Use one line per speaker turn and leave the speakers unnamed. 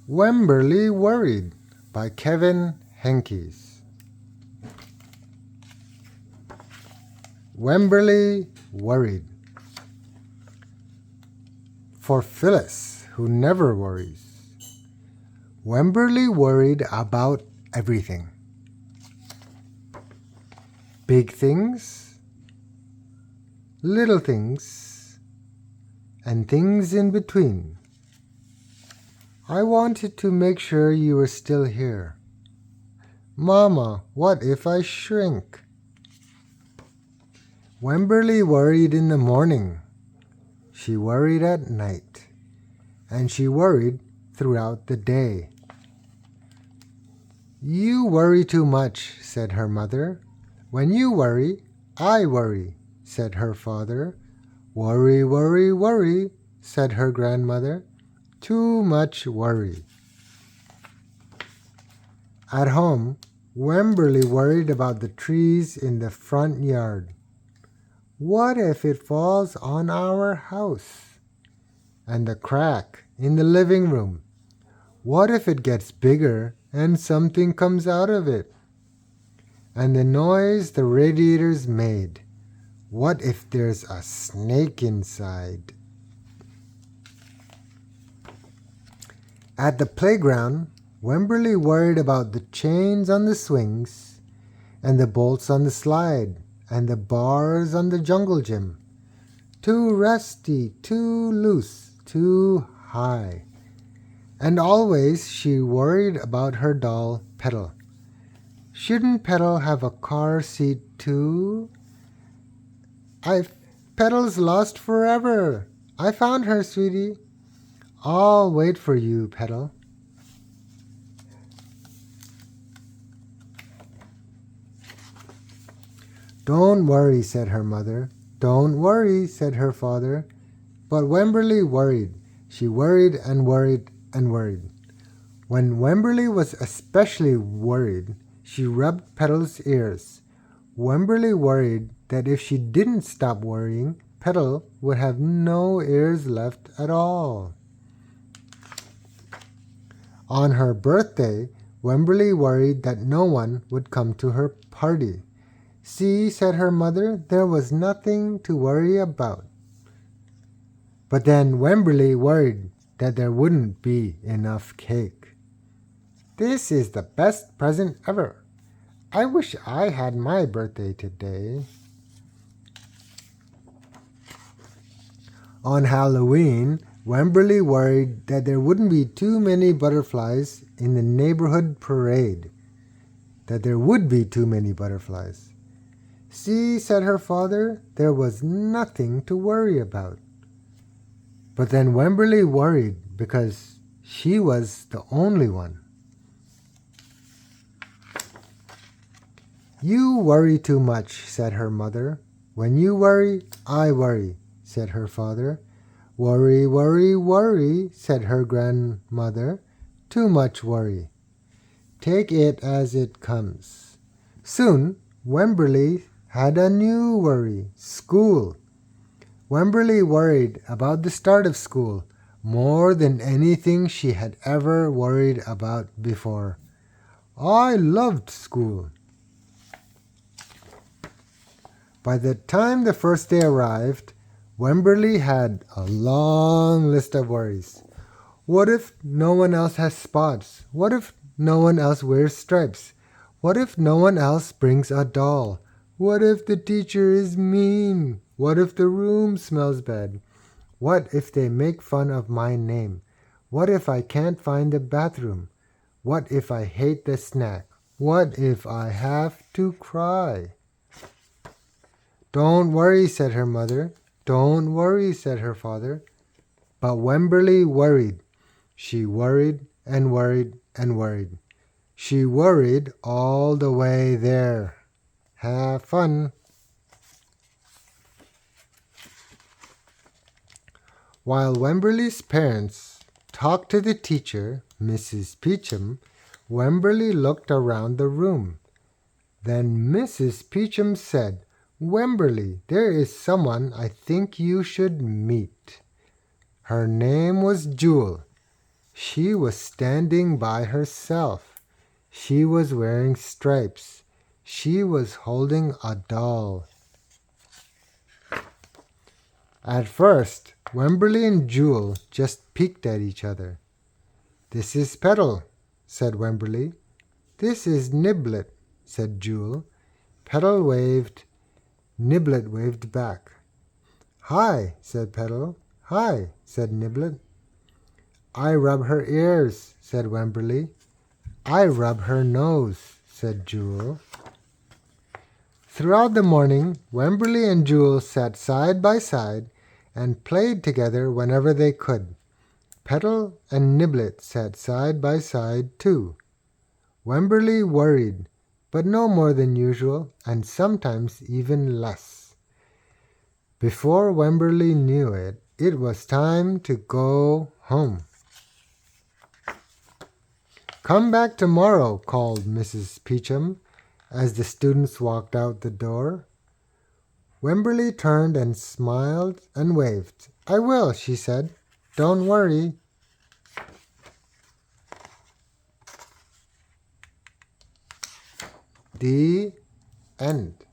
Wemberly Worried by Henkes. Wemberly Worried. For Phyllis, who never worries. Wemberly worried about everything. Big things, little things, and things in between. I wanted to make sure you were still here. Mama, what if I shrink? Wemberly worried in the morning. She worried at night. And she worried throughout the day. You worry too much, said her mother. When you worry, I worry, said her father. Worry, worry, worry, said her grandmother. Too much worry. At home, Wemberly worried about the trees in the front yard. What if it falls on our house? And the crack in the living room. What if it gets bigger and something comes out of it? And the noise the radiators made. What if there's a snake inside? At the playground, Wemberly worried about the chains on the swings and the bolts on the slide and the bars on the jungle gym. Too rusty, too loose, too high. And always she worried about her doll, Petal. Shouldn't Petal have a car seat too? Petal's lost forever. I found her, sweetie. I'll wait for you, Petal. Don't worry, said her mother. Don't worry, said her father. But Wemberly worried. She worried and worried and worried. When Wemberly was especially worried, she rubbed Petal's ears. Wemberly worried that if she didn't stop worrying, Petal would have no ears left at all. On her birthday, Wemberly worried that no one would come to her party. See, said her mother, there was nothing to worry about. But then Wemberly worried that there wouldn't be enough cake. This is the best present ever. I wish I had my birthday today. On Halloween, Wemberly worried that there wouldn't be too many butterflies in the neighborhood parade. That there would be too many butterflies. See, said her father, there was nothing to worry about. But then Wemberly worried because she was the only one. You worry too much, said her mother. When you worry, I worry, said her father. Worry, worry, worry, said her grandmother. Too much worry. Take it as it comes. Soon, Wemberly had a new worry, school. Wemberly worried about the start of school more than anything she had ever worried about before. I loved school. By the time the first day arrived, Wemberly had a long list of worries. What if no one else has spots? What if no one else wears stripes? What if no one else brings a doll? What if the teacher is mean? What if the room smells bad? What if they make fun of my name? What if I can't find the bathroom? What if I hate the snack? What if I have to cry? Don't worry, said her mother. Don't worry, said her father. But Wemberly worried. She worried and worried and worried. She worried all the way there. Have fun. While Wemberly's parents talked to the teacher, Mrs. Peachum, Wemberly looked around the room. Then Mrs. Peachum said, Wemberly, there is someone I think you should meet. Her name was Jewel. She was standing by herself. She was wearing stripes. She was holding a doll. At first, Wemberly and Jewel just peeked at each other. "This is Petal," said Wemberly. "This is Niblet," said Jewel. Petal waved. Niblet waved back. "Hi," said Petal. "Hi," said Niblet. "I rub her ears," said Wemberly. "I rub her nose," said Jewel. Throughout the morning, Wemberly and Jewel sat side by side and played together whenever they could. Petal and Niblet sat side by side too. Wemberly worried, but no more than usual, and sometimes even less. Before Wemberly knew it, it was time to go home. "Come back tomorrow," called Mrs. Peachum as the students walked out the door. Wemberly turned and smiled and waved. "I will," she said. "Don't worry." The end.